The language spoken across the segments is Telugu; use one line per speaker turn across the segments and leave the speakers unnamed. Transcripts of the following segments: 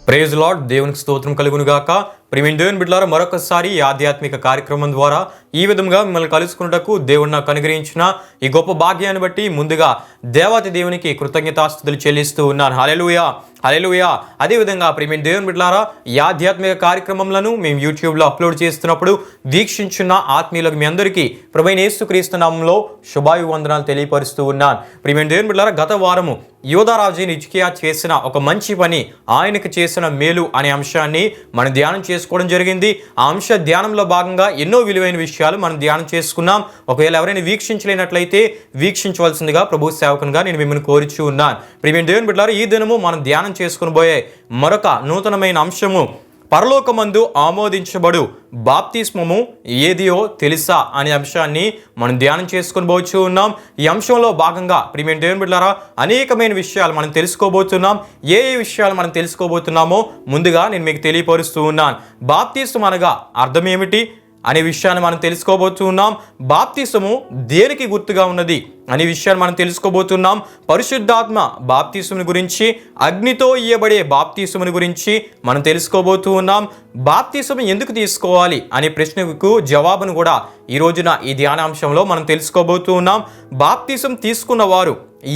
ప్రైజ్ లార్డ్, దేవునికి స్తోత్రం కలుగును గాక. ప్రియమైన దేవుని బిడ్డలారా, మరొకసారి ఈ ఆధ్యాత్మిక కార్యక్రమం ద్వారా ఈ విధంగా మిమ్మల్ని కలుసుకున్నటకు దేవుడు నాకు అనుగ్రహించిన ఈ గొప్ప భాగ్యాన్ని బట్టి ముందుగా దేవాతి దేవునికి కృతజ్ఞతాస్తుతులు చెల్లిస్తూ ఉన్నాను. హల్లెలూయా, హల్లెలూయా. అదేవిధంగా ప్రియమైన దేవుని బిడ్డలారా, ఈ ఆధ్యాత్మిక కార్యక్రమంలను మేము యూట్యూబ్లో అప్లోడ్ చేస్తున్నప్పుడు వీక్షించున్న ఆత్మీయులకు మీ అందరికీ ప్రభువైన యేసుక్రీస్తు నామములో శుభాభివందనాలు తెలియపరుస్తూ ఉన్నాను. ప్రియమైన దేవుని బిడ్డలారా, గత వారము యోధారాజు హిజ్కియా చేసిన ఒక మంచి పని, ఆయనకు చేసిన మేలు అనే అంశాన్ని మనం ధ్యానం చేసుకోవడం జరిగింది. ఆ అంశ ధ్యానంలో భాగంగా ఎన్నో విలువైన విషయాలు మనం ధ్యానం చేసుకున్నాం. ఒకవేళ ఎవరైనా వీక్షించలేనట్లయితే వీక్షించవలసిందిగా ప్రభు సేవకునిగా నేను మిమ్మల్ని కోరుచూ ఉన్నాను. ప్రియమైన దేవుని బిడ్డలారా, ఈ దినము మనం ధ్యానం చేసుకుని పోయే మరొక నూతనమైన అంశము పరలోకమందు ఆమోదించబడు బాప్తిస్మము ఏదియో తెలుసా అనే అంశాన్ని మనం ధ్యానం చేసుకొని పోవచ్చు ఉన్నాం. ఈ అంశంలో భాగంగా ప్రియమైన దేవుని బిడ్డలారా, అనేకమైన విషయాలు మనం తెలుసుకోబోతున్నాం. ఏ విషయాలు మనం తెలుసుకోబోతున్నామో ముందుగా నేను మీకు తెలియపరుస్తూ ఉన్నాను. బాప్తిస్మం అనగా అర్థం ఏమిటి అనే విషయాన్ని మనం తెలుసుకోబోతున్నాం. బాప్తిస్మము దేనికి గుర్తుగా ఉన్నది అనే విషయాన్ని మనం తెలుసుకోబోతున్నాం. పరిశుద్ధాత్మ బాప్తిస్మం గురించి, అగ్నితో ఇయ్యబడే బాప్తిస్మం గురించి మనం తెలుసుకోబోతూ ఉన్నాం. బాప్తిస్మం ఎందుకు తీసుకోవాలి అనే ప్రశ్నకు జవాబును కూడా ఈ రోజున ఈ ధ్యానాంశంలో మనం తెలుసుకోబోతూ ఉన్నాం. బాప్తిస్మం తీసుకున్న వారు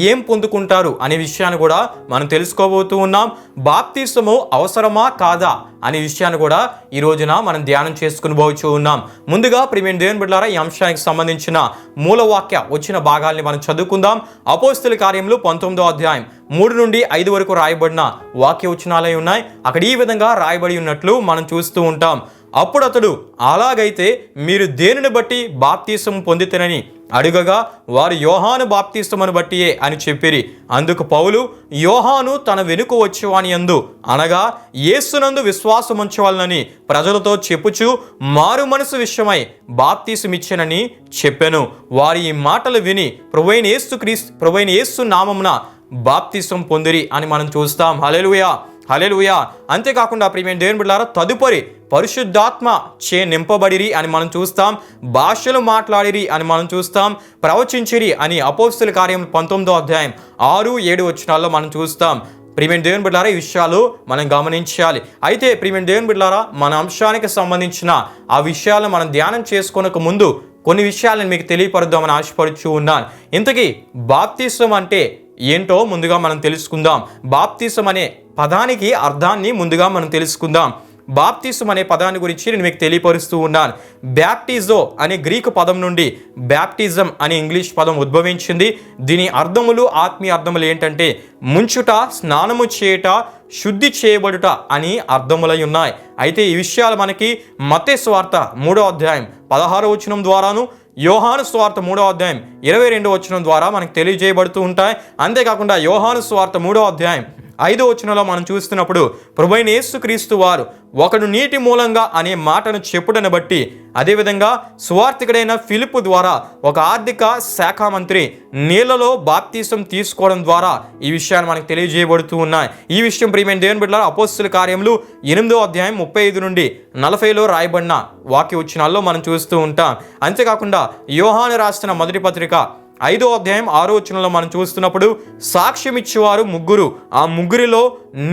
ఏం పొందుకుంటారు అనే విషయాన్ని కూడా మనం తెలుసుకోబోతూ ఉన్నాం. బాప్తిస్మము అవసరమా కాదా అనే విషయాన్ని కూడా ఈ రోజున మనం ధ్యానం చేసుకుని పోవచ్చు ఉన్నాం. ముందుగా ప్రియమైన దేవుని బిడ్డలారా, ఈ అంశానికి సంబంధించిన మూలవాక్య వచ్చిన భాగాల్ని మనం చదువుకుందాం. అపోస్తలుల కార్యములు 19వ అధ్యాయం 3 నుండి 5 వరకు రాయబడిన వాక్య వచనాలే ఉన్నాయి. అక్కడ ఈ విధంగా రాయబడి ఉన్నట్లు మనం చూస్తూ ఉంటాం. అప్పుడు అతడు, అలాగైతే మీరు దేనిని బట్టి బాప్తిస్మం పొందితేనని అడుగగా, వారు యోహాను బాప్తిస్మమును బట్టియే అని చెప్పిరి. అందుకు పౌలు, యోహాను తన వెనుక వచ్చేవాని యందు అనగా యేసునందు విశ్వాసముంచవాలని ప్రజలతో చెప్పుచు మారు మనసు విషయమై బాప్తిస్మమిచ్చెనని చెప్పెను. వారి ఈ మాటలు విని ప్రభువైన యేసు నామమున బాప్తిస్మం పొందిరి అని మనం చూస్తాం. హల్లెలూయా, హల్లెలూయా. అంతేకాకుండా ప్రియమైన దేవుని బిడ్డలారా, తదుపరి పరిశుద్ధాత్మ చే నింపబడిరి అని మనం చూస్తాం. భాషలు మాట్లాడిరి అని మనం చూస్తాం. ప్రవచించిరి అని అపోస్తలుల కార్యం 19వ అధ్యాయం 6-7 వచనాల్లో మనం చూస్తాం. ప్రియమైన దేవుని బిడ్డలారా, ఈ విషయాలు మనం గమనించాలి. అయితే ప్రియమైన దేవుని బిడ్డలారా, మన అంశానికి సంబంధించిన ఆ విషయాలను మనం ధ్యానం చేసుకోనక ముందు కొన్ని విషయాలను మీకు తెలియపరుద్దామని ఆశపడుచూ ఉన్నాను. ఇంతకీ బాప్తిస్మం అంటే ఏంటో ముందుగా మనం తెలుసుకుందాం. బాప్తిస్మం అనే పదానికి అర్థాన్ని ముందుగా మనం తెలుసుకుందాం. బాప్తిస్మం అనే పదాన్ని గురించి నేను మీకు తెలియపరుస్తూ ఉన్నాను. బ్యాప్టిజో అనే గ్రీకు పదం నుండి బ్యాప్టిజం అనే ఇంగ్లీష్ పదం ఉద్భవించింది. దీని అర్థములు, ఆత్మీయ అర్థములు ఏంటంటే ముంచుట, స్నానము చేయుట, శుద్ధి చేయబడుట అని అర్థములై ఉన్నాయి. అయితే ఈ విషయాలు మనకి మత్తయి సువార్త 3వ అధ్యాయం 16వ వచనం ద్వారాను, యోహాను సువార్త 3వ అధ్యాయం 22వ వచనం ద్వారా మనకు తెలియజేయబడుతూ ఉంటాయి. అంతేకాకుండా యోహాను సువార్త 3వ అధ్యాయం 5వ వచనంలో మనం చూస్తున్నప్పుడు ప్రభువైన యేసుక్రీస్తు వారు ఒకడు నీటి మూలంగా అనే మాటను చెప్పుడని బట్టి, అదేవిధంగా సువార్థికుడైన ఫిలిప్పు ద్వారా ఒక ఆర్థిక శాఖ మంత్రి నీళ్లలో బాప్తిస్మం తీసుకోవడం ద్వారా ఈ విషయాలు మనకు తెలియజేయబడుతూ ఉన్నాయి. ఈ విషయం ప్రియమైన దేవుని బిడ్డలారా, అపోస్తలుల కార్యములు 8వ అధ్యాయం 35 నుండి 40లో రాయబడిన వాక్య వచనాల్లో మనం చూస్తూ ఉంటాం. అంతేకాకుండా యోహాను రాసిన మొదటి పత్రిక 5వ అధ్యాయం 6వ వచనంలో మనం చూస్తున్నప్పుడు సాక్ష్యం ఇచ్చేవారు ముగ్గురు, ఆ ముగ్గురిలో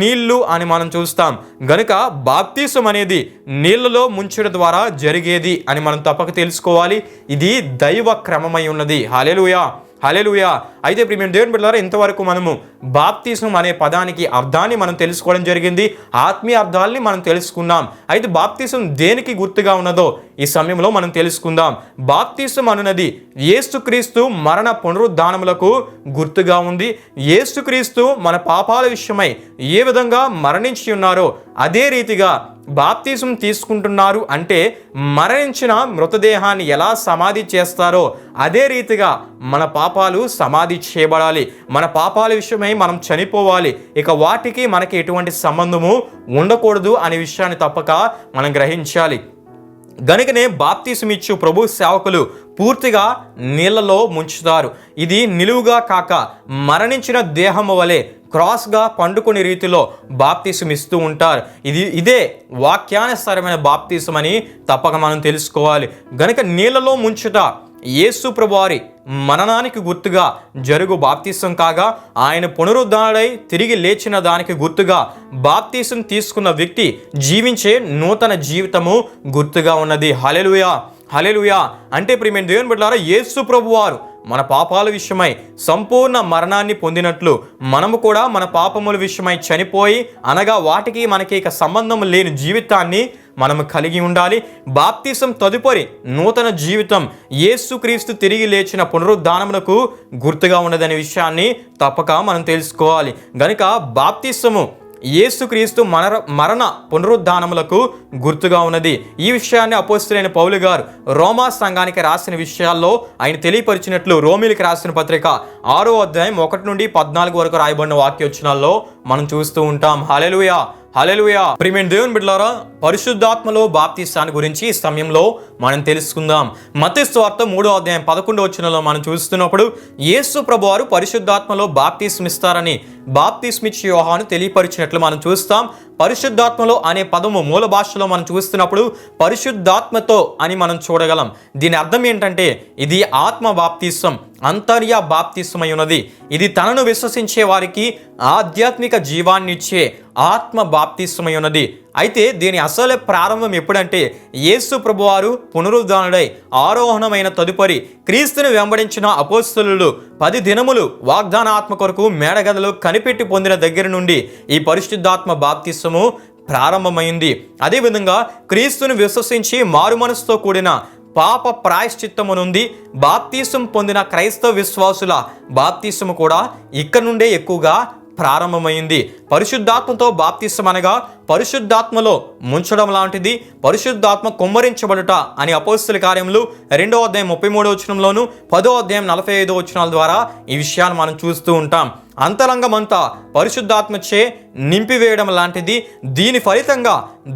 నీళ్లు అని మనం చూస్తాం. గనుక బాప్తిస్మం అనేది నీళ్లలో ముంచడం ద్వారా జరిగేది అని మనం తప్పక తెలుసుకోవాలి. ఇది దైవ క్రమమై ఉన్నది. హల్లెలూయా, హల్లెలూయా. అయితే ప్రియమైన దేవుని బిడ్డలారా, ఇంతవరకు మనము బాప్తిస్మం అనే పదానికి అర్థాన్ని మనం తెలుసుకోవడం జరిగింది. ఆత్మీయ అర్థాలని మనం తెలుసుకున్నాం. అయితే బాప్తిస్మం దేనికి గుర్తుగా ఉన్నదో ఈ సమయంలో మనం తెలుసుకుందాం. బాప్తిస్మం అనున్నది యేసుక్రీస్తు మరణ పునరుద్ధానములకు గుర్తుగా ఉంది. యేసుక్రీస్తు మన పాపాల విషయమై ఏ విధంగా మరణించి ఉన్నారో అదే రీతిగా బాప్తిస్మం తీసుకుంటున్నారు అంటే మరణించిన మృతదేహాన్ని ఎలా సమాధి చేస్తారో అదే రీతిగా మన పాపాలు సమాధి చేయబడాలి. మన పాపాల విషయమై మనం చనిపోవాలి. ఇక వాటికి మనకి ఎటువంటి సంబంధము ఉండకూడదు అనే విషయాన్ని తప్పక మనం గ్రహించాలి. గనుకనే బాప్తిస్మం ఇచ్చు ప్రభు సేవకులు పూర్తిగా నీళ్లలో ముంచుతారు. ఇది నిలువుగా కాక మరణించిన దేహము వలె క్రాస్గా పండుకునే రీతిలో బాప్తిస్మం ఇస్తూ ఉంటారు. ఇదే వాక్యానుసారమైన బాప్తిస్మం అని తప్పక మనం తెలుసుకోవాలి. గనుక నీళ్లలో ముంచుట యేసు ప్రభువారి మరణానికి గుర్తుగా జరుగు బాప్తిసం కాగా, ఆయన పునరుద్ధరణై తిరిగి లేచిన దానికి గుర్తుగా బాప్తిసం తీసుకున్న వ్యక్తి జీవించే నూతన జీవితము గుర్తుగా ఉన్నది. హల్లెలూయా, హల్లెలూయా. అంటే ప్రియమైన దేవుని బిడ్డలారా, యేసు ప్రభువారు మన పాపాల విషయమై సంపూర్ణ మరణాన్ని పొందినట్లు మనము కూడా మన పాపముల విషయమై చనిపోయి, అనగా వాటికి మనకి ఇక సంబంధం లేని జీవితాన్ని మనము కలిగి ఉండాలి. బాప్తిసం తదుపరి నూతన జీవితం యేసుక్రీస్తు తిరిగి లేచిన పునరుద్ధానమునకు గుర్తుగా ఉన్నదనే విషయాన్ని తప్పక మనం తెలుసుకోవాలి. గనుక బాప్తిసము యేసుక్రీస్తు మరణ పునరుద్ధానములకు గుర్తుగా ఉన్నది. ఈ విషయాన్ని అపోస్తలుడైన పౌలు గారు రోమా సంఘానికి రాసిన విషయాల్లో ఆయన తెలియపరిచినట్లు రోమీయులకు రాసిన పత్రిక 6వ అధ్యాయం 1 నుండి 14 వరకు రాయబడిన వాక్యవచనాల్లో మనం చూస్తూ ఉంటాం. హల్లెలూయా, హల్లెలూయా. ప్రియమైన దేవుని బిడ్డలారా, పరిశుద్ధాత్మలో బాప్తిసాన్ని గురించి ఈ సమయంలో మనం తెలుసుకుందాం. మత్తయి సువార్త 3వ అధ్యాయం 11వ వచనంలో మనం చూస్తున్నప్పుడు యేసు ప్రభువారు పరిశుద్ధాత్మలో బాప్తిస్మిస్తారని బాప్తిస్మిచ్చి యోహాను తెలియపరిచినట్లు మనం చూస్తాం. పరిశుద్ధాత్మలో అనే పదము మూల భాషలో మనం చూస్తున్నప్పుడు పరిశుద్ధాత్మతో అని మనం చూడగలం. దీని అర్థం ఏంటంటే ఇది ఆత్మ బాప్తిసం, అంతర్య బాప్తిసమై ఉన్నది. ఇది తనను విశ్వసించే వారికి ఆధ్యాత్మిక జీవాన్ని ఇచ్చే ఆత్మ బాప్తిసమై ఉన్నది. అయితే దీని అసలు ప్రారంభం ఎప్పుడంటే యేసు ప్రభువారు పునరుద్ధానుడై ఆరోహణమైన తదుపరి క్రీస్తుని వెంబడించిన అపోస్తలులు 10 దినములు వాగ్దాన ఆత్మ కొరకు మేడగదలు కనిపెట్టి పొందిన దగ్గర నుండి ఈ పరిశుద్ధాత్మ బాప్తిసము ప్రారంభమైంది. అదేవిధంగా క్రీస్తుని విశ్వసించి మారుమనసుతో కూడిన పాప ప్రాయశ్చిత్తము నుండి బాప్తిసం పొందిన క్రైస్తవ విశ్వాసుల బాప్తిసము కూడా ఇక్కడ నుండే ఎక్కువగా ప్రారంభమైంది. పరిశుద్ధాత్మతో బాప్తిసం అనగా పరిశుద్ధాత్మలో ముంచడం లాంటిది. పరిశుద్ధాత్మ కుమ్మరించబడుట అని అపోస్తలుల కార్యములు 2వ అధ్యాయం 33వ వచనంలోను 10వ అధ్యాయం 45వ వచనాల ద్వారా ఈ విషయాన్ని మనం చూస్తూ ఉంటాం. అంతరంగమంతా పరిశుద్ధాత్మచే నింపివేయడం లాంటిది. దీని ఫలితంగా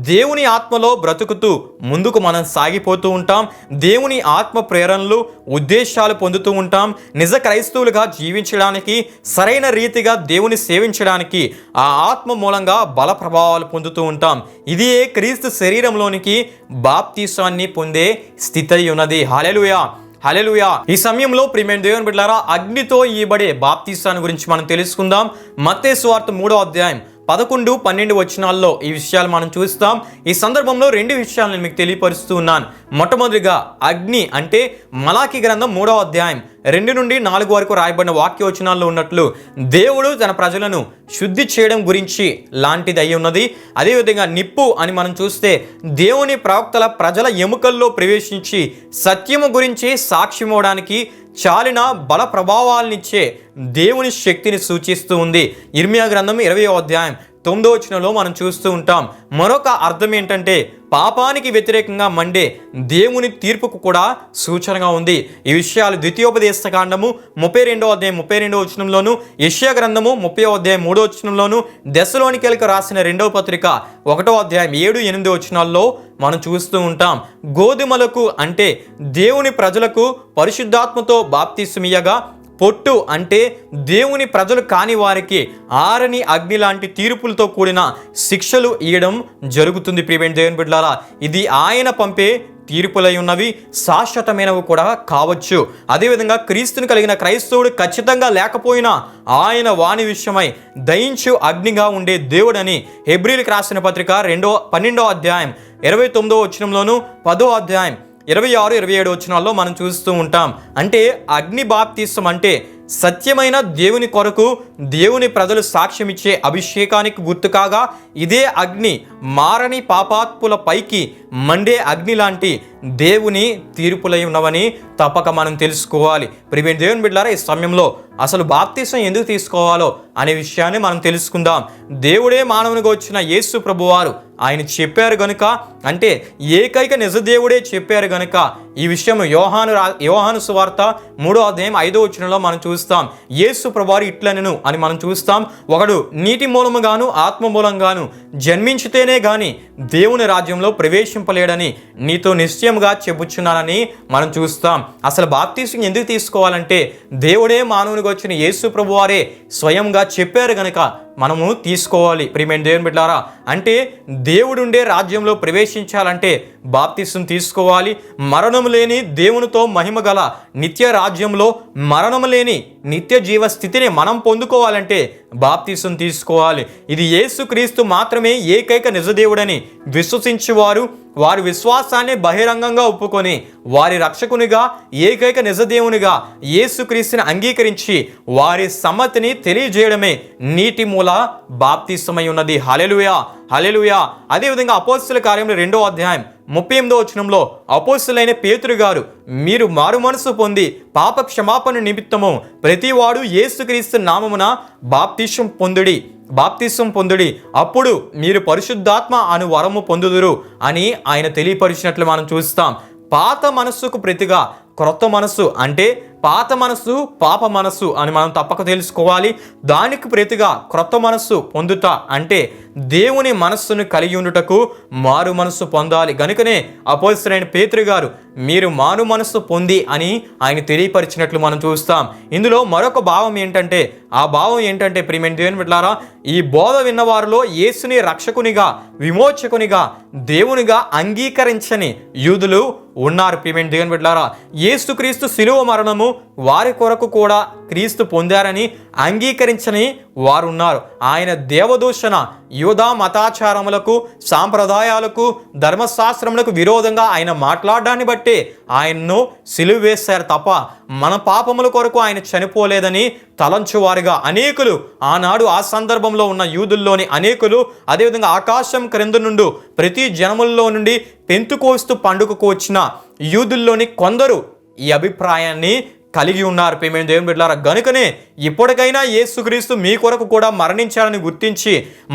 దేవుని ఆత్మలో బ్రతుకుతూ ముందుకు మనం సాగిపోతూ ఉంటాం. దేవుని ఆత్మ ప్రేరణలు, ఉద్దేశాలు పొందుతూ ఉంటాం. నిజ క్రైస్తవులుగా జీవించడానికి, సరైన రీతిగా దేవుని సేవించడానికి ఆ ఆత్మ మూలంగా బల ప్రభావాలు పొందుతూ ఉంటాం. ఇది క్రీస్తు శరీరంలోనికి బాప్తిసాన్ని పొందే స్థితి అయి ఉన్నది. హల్లెలూయా, హల్లెలూయా. ఈ సమయంలో ప్రియమైన దేవుని బిడ్డలారా, అగ్నితో ఇవ్వబడే బాప్తిసాన్ని గురించి మనం తెలుసుకుందాం. మత్తయి సువార్త 3వ అధ్యాయం 11, 12 వచనాల్లో ఈ విషయాలు మనం చూస్తాం. ఈ సందర్భంలో 2 విషయాలను మీకు తెలియపరుస్తూ ఉన్నాను. మొట్టమొదటిగా అగ్ని అంటే మలాకి గ్రంథం 3వ అధ్యాయం 2 నుండి 4 వరకు రాయబడిన వాక్యవచనాల్లో ఉన్నట్లు దేవుడు తన ప్రజలను శుద్ధి చేయడం గురించి లాంటిది అయి ఉన్నది. అదేవిధంగా నిప్పు అని మనం చూస్తే దేవుని ప్రవక్తల ప్రజల ఎముకల్లో ప్రవేశించి సత్యము గురించి సాక్ష్యమవడానికి చాలిన బల ప్రభావాలనిచ్చే దేవుని శక్తిని సూచిస్తూ ఉంది. ఇర్మియా గ్రంథం 20వ అధ్యాయం 9వ వచనంలో మనం చూస్తూ ఉంటాం. మరొక అర్థం ఏంటంటే పాపానికి వ్యతిరేకంగా మండే దేవుని తీర్పుకు కూడా సూచనగా ఉంది. ఈ విషయాలు ద్వితీయోపదేశ కాండము 32వ అధ్యాయం 32వ వచనంలోను, యెషయా గ్రంథము 30వ అధ్యాయం 3వ వచనంలోను, దెస్సలోనికీయులకు రాసిన 2వ పత్రిక 1వ అధ్యాయం 7, 8 వచనాల్లో మనం చూస్తూ ఉంటాం. గోధుమలకు అంటే దేవుని ప్రజలకు పరిశుద్ధాత్మతో బాప్తిసమియ్యగా, పొట్టు అంటే దేవుని ప్రజలు కాని వారికి ఆరని అగ్ని లాంటి తీర్పులతో కూడిన శిక్షలు ఇవ్వడం జరుగుతుంది. ప్రియమైన దేవుని బిడ్డలారా, ఇది ఆయన పంపే తీర్పులై ఉన్నవి, శాశ్వతమైనవి కూడా కావచ్చు. అదేవిధంగా క్రీస్తుని కలిగిన క్రైస్తవుడు ఖచ్చితంగా లేకపోయినా ఆయన వాణి విషయమై దయించు అగ్నిగా ఉండే దేవుడని హెబ్రీయులకు రాసిన పత్రిక 12వ అధ్యాయం 29వ వచనంలోను 10వ అధ్యాయం 26, 27 వచనాల్లో మనం చూస్తూ ఉంటాం. అంటే అగ్ని బాప్తిసం అంటే సత్యమైన దేవుని కొరకు దేవుని ప్రజలు సాక్ష్యం ఇచ్చే అభిషేకానికి గుర్తు కాగా, ఇదే అగ్ని మారని పాపాత్ముల పైకి మండే అగ్ని లాంటి దేవుని తీర్పులై ఉన్నవని తప్పక మనం తెలుసుకోవాలి. ప్రియమైన దేవుని బిడ్డలారా, ఈ సమయంలో అసలు బాప్తిసం ఎందుకు తీసుకోవాలో అనే విషయాన్ని మనం తెలుసుకుందాం. దేవుడే మానవునిగా వచ్చిన యేసు ప్రభువారు ఆయన చెప్పారు గనుక, అంటే ఏకైక నిజ దేవుడే చెప్పారు గనుక ఈ విషయం యోహాను సువార్త 3వ అధ్యాయం 5వ వచనంలో మనం చూస్తాం. యేసు ప్రభువారు ఇట్లనెను అని మనం చూస్తాం. ఒకడు నీటి మూలముగాను ఆత్మ మూలంగాను జన్మించితేనే గాని దేవుని రాజ్యంలో ప్రవేశింపలేడని నీతో నిశ్చయముగా చెప్పుచున్నానని మనం చూస్తాం. అసలు బాప్తిసం ఎందుకు తీసుకోవాలంటే దేవుడే మానవునిగా వచ్చిన యేసు ప్రభువారే స్వయంగా చెప్పారు గనుక మనము తీసుకోవాలి. ప్రియమైన దేవుని బిడ్డలారా, అంటే దేవుడు ఉండే రాజ్యంలో ప్రవేశించాలంటే బాప్తిసం తీసుకోవాలి. మరణము లేని దేవునితో మహిమ గల నిత్య రాజ్యంలో మరణము లేని నిత్య జీవ స్థితిని మనం పొందుకోవాలంటే బాప్తిసం తీసుకోవాలి. ఇది యేసుక్రీస్తు మాత్రమే ఏకైక నిజదేవుడని విశ్వసించేవారు వారి విశ్వాసాన్ని బహిరంగంగా ఒప్పుకొని వారి రక్షకునిగా ఏకైక నిజదేవునిగా యేసుక్రీస్తుని అంగీకరించి వారి సమ్మతిని తెలియజేయడమే నీటి మూల బాప్తిసమై ఉన్నది. హల్లెలూయా, హల్లెలూయా. అదేవిధంగా అపోస్తలుల కార్యములు 2వ అధ్యాయం 38వ వచనంలో అపోస్తలులైన పేతురు గారు, మీరు మారు మనసు పొంది పాప క్షమాపణ నిమిత్తము ప్రతివాడు యేసుక్రీస్తు నామమున బాప్తిసం పొందుడి, అప్పుడు మీరు పరిశుద్ధాత్మ అను వరము పొందుదురు అని ఆయన తెలియపరిచినట్లు మనం చూస్తాం. పాత మనస్సుకు ప్రతిగా క్రొత్త మనస్సు, అంటే పాత మనస్సు పాప మనస్సు అని మనం తప్పక తెలుసుకోవాలి. దానికి ప్రతిగా క్రొత్త మనస్సు పొందుతా అంటే దేవుని మనస్సును కలిగి ఉండుటకు మారు మనస్సు పొందాలి. గనుకనే అపోస్తలుడైన పేతురు గారు మీరు మారు మనస్సు పొంది అని ఆయన తెలియపరిచినట్లు మనం చూస్తాం. ఇందులో మరొక భావం ఏంటంటే, ఆ భావం ఏంటంటే ప్రియమైన దేవుని బిడ్డలారా, ఈ బోధ విన్నవారిలో యేసుని రక్షకునిగా విమోచకునిగా దేవునిగా అంగీకరించని యూదులు ఉన్నారు. ప్రియమైన దేవుని బిడ్డలారా, యేసుక్రీస్తు శిలువ మరణము వారి కొరకు కూడా క్రీస్తు పొందారని అంగీకరించని వారు ఉన్నారు. ఆయన దేవదూషణ యూదా మతాచారములకు సాంప్రదాయాలకు ధర్మశాస్త్రములకు విరోధంగా ఆయన మాట్లాడడాన్ని బట్టి ఆయన్ను సిలువ వేశారు తప్ప మన పాపముల కొరకు ఆయన చనిపోలేదని తలంచువారుగా అనేకులు, ఆనాడు ఆ సందర్భంలో ఉన్న యూదుల్లోని అనేకులు, అదేవిధంగా ఆకాశం క్రింద నుండి ప్రతి జనముల్లో నుండి పెంతుకోస్తు పండుగకు వచ్చిన యూదుల్లోని కొందరు ఈ అభిప్రాయాన్ని కలిగి ఉన్నారు. ప్రియమైన దేవుని బిడ్డలారా, గనుకనే ఇప్పటికైనా యేసుక్రీస్తు మీ కొరకు కూడా మరణించాలని గుర్తించి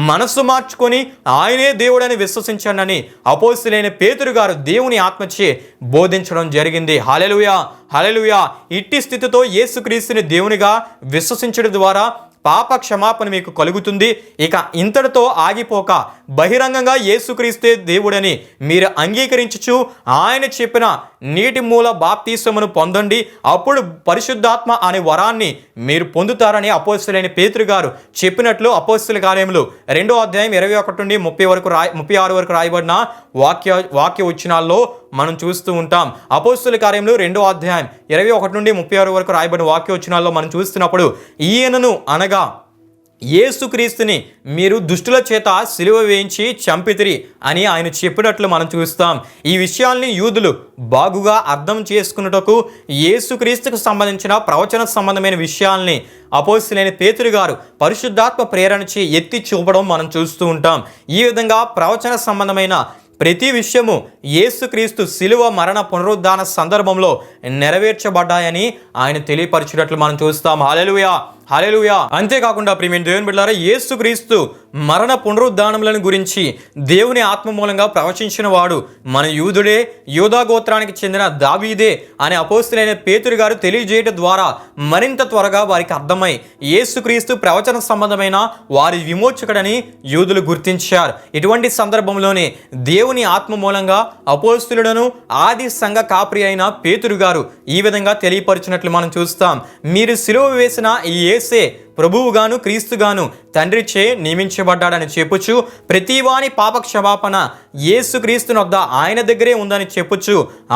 మనస్సు మార్చుకొని ఆయనే దేవుడని విశ్వసించానని అపోస్తలుడైన పేతురు గారు దేవుని ఆత్మచే బోధించడం జరిగింది. హల్లెలూయా, హల్లెలూయా. ఇట్టి స్థితితో యేసుక్రీస్తుని దేవునిగా విశ్వసించడం ద్వారా పాప క్షమాపణ మీకు కలుగుతుంది. ఇక ఇంతటితో ఆగిపోక బహిరంగంగా యేసుక్రీస్తే దేవుడని మీరు అంగీకరించుచు ఆయన చెప్పిన నీటి మూల బాప్తిసమును పొందండి, అప్పుడు పరిశుద్ధాత్మ అనే వరాన్ని మీరు పొందుతారని అపోస్తలుడైన పేతురు గారు చెప్పినట్లు అపోస్తలుల కార్యములు 2వ అధ్యాయం 21 నుండి 36 వరకు రాయబడిన వాక్య వచనాల్లో మనం చూస్తూ ఉంటాం. అపోస్తలుల కార్యములు 2వ అధ్యాయం 21 నుండి 36 వరకు రాయబడిన వాక్య వచనాల్లో మనం చూస్తున్నప్పుడు, ఈయనను అనగా యేసుక్రీస్తుని మీరు దుష్టుల చేత సిలువ వేయించి చంపితిరి అని ఆయన చెప్పినట్లు మనం చూస్తాం. ఈ విషయాల్ని యూదులు బాగుగా అర్థం చేసుకున్నటకు యేసుక్రీస్తుకు సంబంధించిన ప్రవచన సంబంధమైన విషయాల్ని అపోస్తలుడైన పేతురు గారు పరిశుద్ధాత్మ ప్రేరణచే ఎత్తి చూపడం మనం చూస్తూ ఉంటాం. ఈ విధంగా ప్రవచన సంబంధమైన ప్రతి విషయము యేసుక్రీస్తు శిలువ మరణ పునరుద్ధాన సందర్భంలో నెరవేర్చబడ్డాయని ఆయన తెలియపరిచినట్లు మనం చూస్తాం. హల్లెలూయా, హల్లెలూయా. అంతేకాకుండా ప్రియమైన దేవుని బిడ్డలారా, యేసుక్రీస్తు మరణ పునరుద్ధానములను గురించి దేవుని ఆత్మ మూలంగా ప్రవచించిన వాడు మన యూదుడే, యూదా గోత్రానికి చెందిన దావీదే అని అపోస్తలుడైన పేతురు గారు తెలియజేయడం ద్వారా మరింత త్వరగా వారికి అర్థమై యేసుక్రీస్తు ప్రవచన సంబంధమైన వారి విమోచకుడని యూదులు గుర్తించారు. ఇటువంటి సందర్భంలోనే దేవుని ఆత్మ మూలంగా అపోస్తలులను ఆది సంఘ కాపరి అయిన పేతురు గారు ఈ విధంగా తెలియపరిచినట్లు మనం చూస్తాం. మీరు సిలువ వేసిన ఈ యేసే ప్రభువుగాను క్రీస్తుగాను తండ్రిచే నియమించబడ్డాడని చెప్పుచు ప్రతివాని పాప క్షమాపణ యేసుక్రీస్తునొద్ద ఆయన దగ్గరే ఉందని చెప్పుచు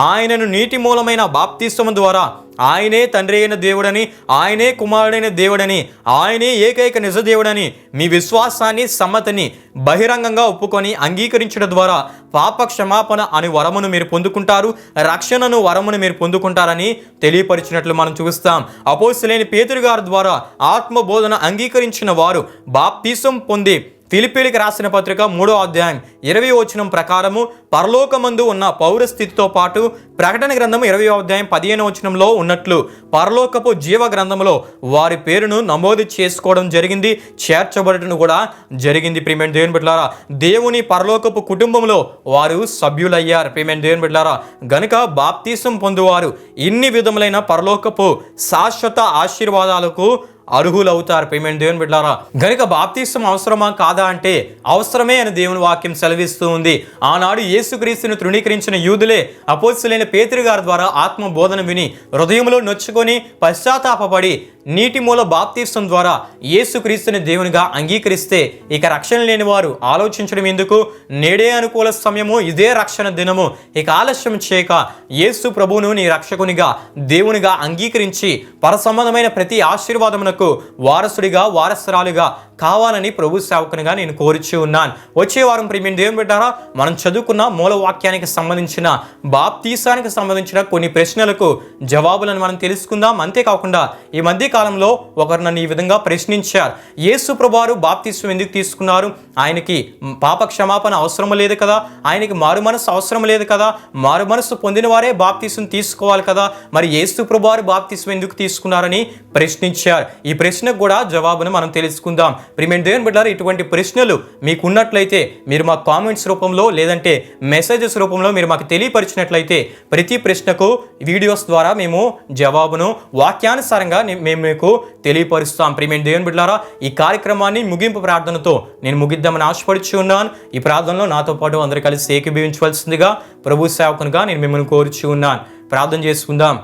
ఆయనను నీటి మూలమైన బాప్తిస్మము ద్వారా ఆయనే తండ్రి అయిన దేవుడని, ఆయనే కుమారుడైన దేవుడని, ఆయనే ఏకైక నిజ దేవుడని మీ విశ్వాసాన్ని సమ్మతిని బహిరంగంగా ఒప్పుకొని అంగీకరించడం ద్వారా పాప క్షమాపణ అని వరమును మీరు పొందుకుంటారు, రక్షణను వరమును మీరు పొందుకుంటారని తెలియపరిచినట్లు మనం చూస్తాం. అపోస్తలుడైన పేతురు గారి ద్వారా ఆత్మ బోధన అంగీకరించిన వారు బాప్తిసం పొంది ఫిలిప్పీలకు రాసిన పత్రిక 3వ అధ్యాయం 20వ వచనం ప్రకారము పరలోకమందు ఉన్న పౌరస్థితితో పాటు ప్రకటన గ్రంథము 20వ అధ్యాయం 15వ వచనంలో ఉన్నట్లు పరలోకపు జీవ గ్రంథములో వారి పేరును నమోదు చేసుకోవడం జరిగింది, చేర్చబడటం కూడా జరిగింది. ప్రియమైన దేవుని బిడ్డలారా, దేవుని పరలోకపు కుటుంబంలో వారు సభ్యులయ్యారు. ప్రియమైన దేవుని బిడ్డలారా, గనుక బాప్తిసం పొందువారు ఇన్ని విధములైన పరలోకపు శాశ్వత ఆశీర్వాదాలకు అర్హులవుతారు. ప్రియమైన దేవుని బిడ్డలారా, గనుక బాప్తిస్మం అవసరమా కాదా అంటే అవసరమే అని దేవుని వాక్యం సెలవిస్తూ ఉంది. ఆనాడు యేసుక్రీస్తును తృణీకరించిన యూదులే అపోస్తలులైన పేతురు గారి ద్వారా ఆత్మ బోధన విని హృదయంలో నొచ్చుకొని పశ్చాత్తాపపడి నీటి మూల బాప్తిస్మం ద్వారా యేసుక్రీస్తుని దేవునిగా అంగీకరిస్తే ఇక రక్షణ లేని వారు ఆలోచించడం ఎందుకు? నేడే అనుకూల సమయము, ఇదే రక్షణ దినము. ఇక ఆలస్యం చేయక యేసు ప్రభువును నీ రక్షకునిగా దేవునిగా అంగీకరించి పరసంబంధమైన ప్రతి ఆశీర్వాదమునకు వారసుడిగా వారసురాలుగా కావాలని ప్రభు సేవకునిగా నేను కోరుచు ఉన్నాను. వచ్చే వారం ప్రియమైన దేవుని బిడ్డారా, మనం చదువుకున్న మూలవాక్యానికి సంబంధించిన బాప్తీసానికి సంబంధించిన కొన్ని ప్రశ్నలకు జవాబులను మనం తెలుసుకుందాం. అంతేకాకుండా ఈ మధ్య కాలంలో ఒకరు నన్ను ఈ విధంగా ప్రశ్నించారు, యేసు ప్రభువారు బాప్తిస్మం ఎందుకు తీసుకున్నారు? ఆయనకి పాప క్షమాపణ అవసరం లేదు కదా, ఆయనకి మారు మనసు అవసరం లేదు కదా, మారు మనసు పొందిన వారే బాప్తిస్మం తీసుకోవాలి కదా, మరి యేసు ప్రభువారు బాప్తిస్మం ఎందుకు తీసుకున్నారని ప్రశ్నించారు. ఈ ప్రశ్నకు కూడా జవాబును మనం తెలుసుకుందాం. ప్రియమైన దేవుని బిడ్డలారా, ఇటువంటి ప్రశ్నలు మీకు ఉన్నట్లయితే మీరు మా కామెంట్స్ రూపంలో లేదంటే మెసేజెస్ రూపంలో మీరు మాకు తెలియపరిచినట్లయితే ప్రతి ప్రశ్నకు వీడియోస్ ద్వారా మేము జవాబును వాక్యానుసారంగా మేము మీకు తెలియపరుస్తాం. ప్రియమైన దేవుని బిడ్డలారా, ఈ కార్యక్రమాన్ని ముగింపు ప్రార్థనతో నేను ముగిద్దామని ఆశపడుచు ఉన్నాను. ఈ ప్రార్థనలో నాతో పాటు అందరూ కలిసి ఏకీభవించవలసిందిగా ప్రభు సేవకునిగా నేను మిమ్మల్ని కోరుచు ఉన్నాను. ప్రార్థన చేసుకుందాం.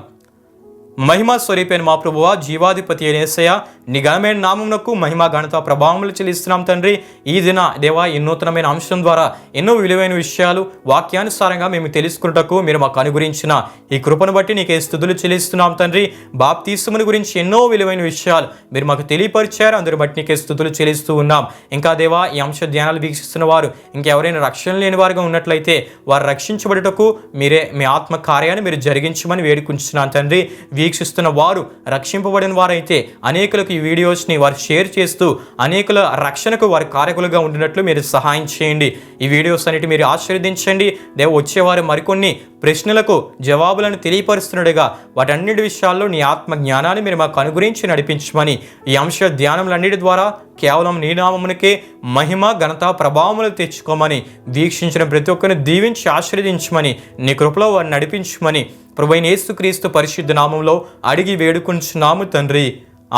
మహిమా స్వరూపైన మా ప్రభువా, జీవాధిపతి అయిన యేసయ్య, నీ ఘనమైన నామమునకు మహిమ ఘనత ప్రభావములు చెల్లిస్తున్నాం తండ్రి. ఈ దిన దేవా, ఈ నూతనమైన అంశం ద్వారా ఎన్నో విలువైన విషయాలు వాక్యానుసారంగా మేము తెలుసుకున్నటకు మీరు మాకు అనుగ్రహించిన ఈ కృపను బట్టి నీకే స్తుతులు చెల్లిస్తున్నాం తండ్రి. బాప్తిస్మమును గురించి ఎన్నో విలువైన విషయాలు మీరు మాకు తెలియపరిచారు, అందరి బట్టి నీకే స్తుతులు చెల్లిస్తూ ఉన్నాం. ఇంకా దేవా, ఈ అంశ ధ్యానాలు వీక్షిస్తున్న వారు ఇంకెవరైనా రక్షణ లేని వారుగా ఉన్నట్లయితే వారు రక్షించబడుటకు మీరే మీ ఆత్మ కార్యాన్ని మీరు జరిగించమని వేడుకుంటున్నాను తండ్రి. వీక్షిస్తున్న వారు రక్షింపబడిన వారైతే అనేకులకు ఈ వీడియోస్ని వారు షేర్ చేస్తూ అనేకుల రక్షణకు వారి కారకులుగా ఉండినట్లు మీరు సహాయం చేయండి. ఈ వీడియోస్ అన్నిటి మీరు ఆశీర్వదించండి. దేవ, వచ్చేవారు మరికొన్ని ప్రశ్నలకు జవాబులను తెలియపరుస్తున్నట్టుగా వాటన్నిటి విషయాల్లో నీ ఆత్మ జ్ఞానాన్ని మీరు మాకు అనుగ్రహించి నడిపించమని ఈ అంశ ధ్యానములన్నిటి ద్వారా కేవలం నీ నామమునకే మహిమ ఘనత ప్రభావములు తెచ్చుకోమని వీక్షించిన ప్రతి ఒక్కరిని దీవించి ఆశీర్వదించమని నీ కృపలో వారిని నడిపించమని ప్రభువైన యేసుక్రీస్తు పరిశుద్ధ నామంలో అడిగి వేడుకుంటున్నాము తండ్రి.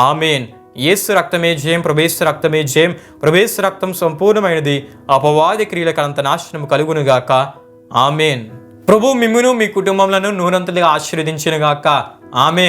ఆమేన్. యేసు రక్తమే జయం, ప్రభేసు రక్తమే జయం, ప్రభేసు రక్తం సంపూర్ణమైనది, అపవాది క్రియలకు అంత నాశనం కలుగునుగాక. ఆమేన్. ప్రభు మిమ్మును మీ కుటుంబములను నూరంతలుగా ఆశీర్వదించునుగాక. ఆమేన్.